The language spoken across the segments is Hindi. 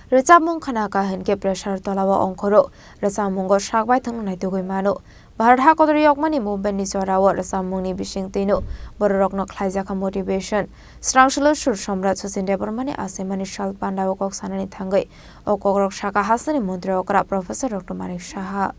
Recamung khana ka hen ke pressure tolawa ongkhoro recamung go shakbai thang nai tu goi mano Bharat ha kodori yokmani movement ni chorawo recamung ni bising tino borok no khlaija ka motivation strangshalo sur samrat Sachin Debormani asemani shal pandawo kok sanani thangai okogrok shaka hasani mantri okra Professor Dr. Manik Saha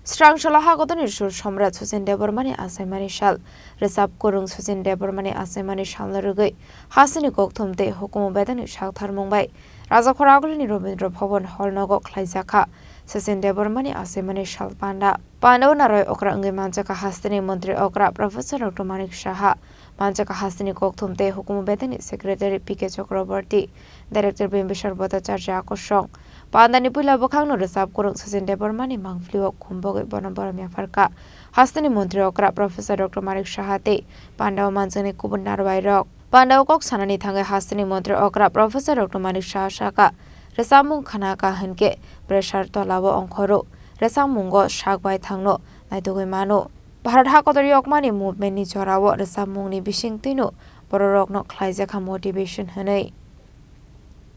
Strangshala hagodoni sur samrat Sachin Debormani asemani shal resap korung Sachin Debormani asemani shal rugai hasini kok thumte hukumu bedani shak tharmungbai Raja Khoragulini Robindra Bhavan hall nogo khlaijaka Sachin Debormani asemani shal panda Pandaw naroy okra angai manjaka hastini mantri okra Professor Dr. Manik Saha manjaka hastini kok thumte hukumu bedani Secretary PK Chakraborty Director Bimbishar Bhattacharya Akoshong Pandani pula bokhang no resap korung Sachin Debormani mangfliok khumbogai bonambara myafarka hastini mantri okra Professor Dr. Manik Saha te Pandaw manjani kubun narwai rok Pandaw kok sanani thangai hastini mantri okra Professor Dr. Manik Saha saka resamung khana ka henke pressure tolawo ongkhoro resamung go shakbai thangno naitugoi mano Bharat ha kodori yokmani movement ni chorawo resamung ni bising tino borok no khlaija kha motivation hanai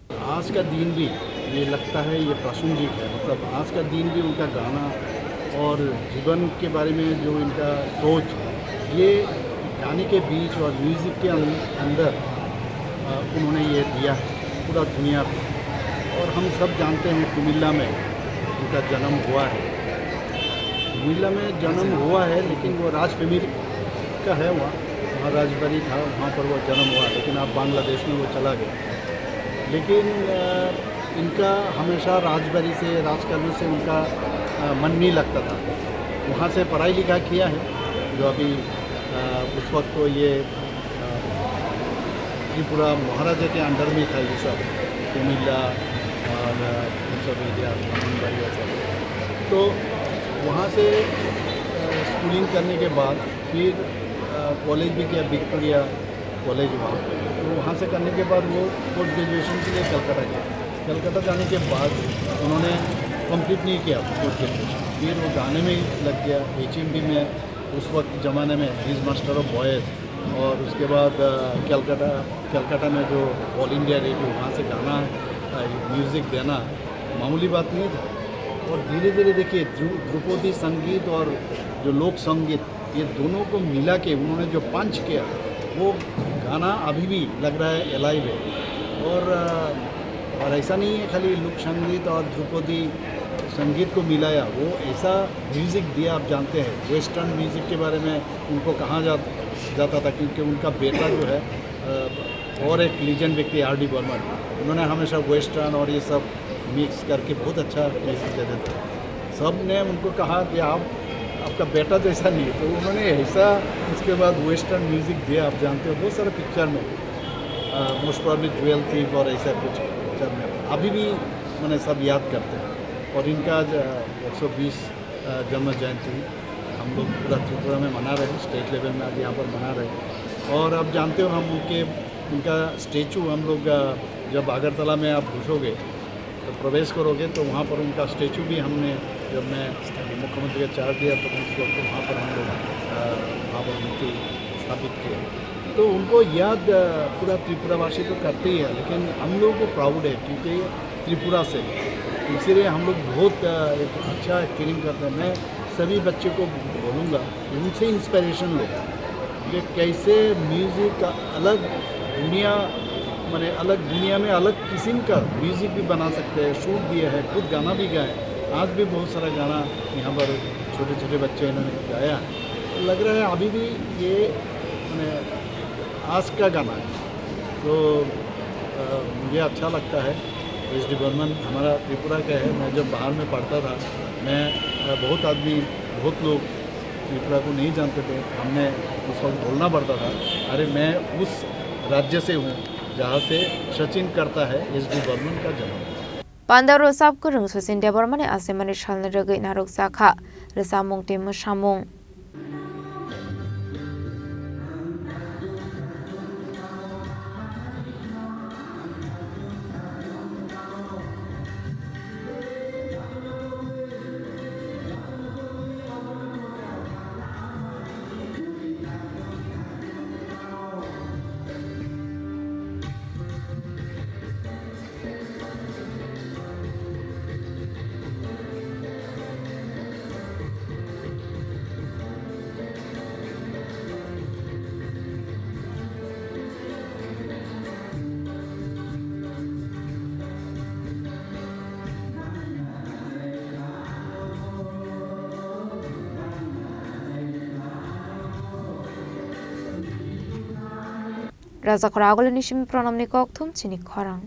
आज का दिन भी ये लगता है ये प्रासंगिक है मतलब आज का दिन भी उनका गाना और जीवन के बारे में जो इनका सोच ये गाने के बीच और म्यूज़िक के अंदर उन्होंने ये दिया है पूरा दुनिया पे और हम सब जानते हैं कुमिल्ला में उनका जन्म हुआ है कुमिल्ला में जन्म हुआ है लेकिन वो राज फैमिली का है वहाँ राजबाड़ी था वहाँ पर वो जन्म हुआ लेकिन अब बांग्लादेश में वो चला गया लेकिन इनका हमेशा राजबाड़ी से राजकालू से उनका मन नहीं लगता था वहाँ से पढ़ाई लिखा किया है जो अभी उस वक्त तो ये त्रिपुरा महाराजा के अंडर में था ये सब कुमिल्ला और सब एरिया ब्राह्मणबाड़ी सब तो वहाँ से स्कूलिंग करने के बाद फिर कॉलेज भी किया विक्टोरिया कॉलेज वहाँ से करने के बाद वो पोस्ट ग्रेजुएशन के लिए कलकत्ता गया कलकत्ता जाने के बाद उन्होंने कंप्लीट नहीं किया पोस्ट ग्रेजुएशन फिर वो गाने में लग गया HMD में उस वक्त ज़माने में हिज मास्टर ऑफ वॉयस और उसके बाद कलकत्ता में जो ऑल इंडिया रेडियो वहाँ से गाना म्यूज़िक देना मामूली बात नहीं था और धीरे धीरे देखिए ध्रुपदी संगीत और जो लोक संगीत ये दोनों को मिला के उन्होंने जो पंच किया वो गाना अभी भी लग रहा है एलाइव है और ऐसा नहीं है खाली लोक संगीत और ध्रुपदी संगीत को मिलाया वो ऐसा म्यूज़िक दिया आप जानते हैं वेस्टर्न म्यूज़िक के बारे में उनको कहा जाता था क्योंकि उनका बेटा जो है और एक लीजेंड व्यक्ति R.D. बर्मन उन्होंने हमेशा वेस्टर्न और ये सब मिक्स करके बहुत अच्छा म्यूज़िक देते थे सब ने उनको कहा कि आपका बेटा तो ऐसा नहीं है तो उन्होंने ऐसा उसके बाद वेस्टर्न म्यूज़िक दिया आप जानते हो बहुत सारे पिक्चर में मोस्ट प्रॉब्ली ज्वेल थीफ और ऐसा कुछ पिक्चर में अभी भी मैंने सब याद करते हैं और इनका 120 जन्म जयंती हम लोग पूरा त्रिपुरा में मना रहे हैं स्टेट लेवल में आज यहाँ पर मना रहे हैं और आप जानते हो हम उनका स्टेचू हम लोग जब अगरतला में आप घुसोगे तो प्रवेश करोगे तो वहाँ पर उनका स्टेचू भी हमने जब मैं मुख्यमंत्री का चार्ज दिया तो उस वक्त वहाँ पर हम लोग वहाँ पर मूर्ति स्थापित किए तो उनको याद पूरा त्रिपुरावासी तो करते ही है लेकिन हम लोग को प्राउड है क्योंकि त्रिपुरा से इसीलिए हम लोग बहुत एक अच्छा फीलिंग करते हैं मैं सभी बच्चों को बोलूँगा उनसे इंस्पिरेशन लो कि कैसे म्यूज़िक का अलग दुनिया मैंने अलग दुनिया में अलग किस्म का म्यूज़िक भी बना सकते हैं शूट दिया है खुद गाना भी गाए आज भी बहुत सारा गाना यहाँ पर छोटे छोटे बच्चे इन्होंने गाया लग रहा है अभी भी ये मैंने आज का गाना है तो मुझे अच्छा लगता है H.D. बर्मन हमारा त्रिपुरा का है मैं जब बाहर में पढ़ता था मैं बहुत लोग त्रिपुरा को नहीं जानते थे हमने उस वक्त बोलना पड़ता था अरे मैं उस राज्य से हूँ जहाँ से सचिन करता है H.D. बर्मन का जन्म Pandar resap korung Sachin Debormani asemani shalna regai narok sakha resamung tim samung राजा खरा आगोलनि सिम प्रणामनि कक थुम चिनि खरां।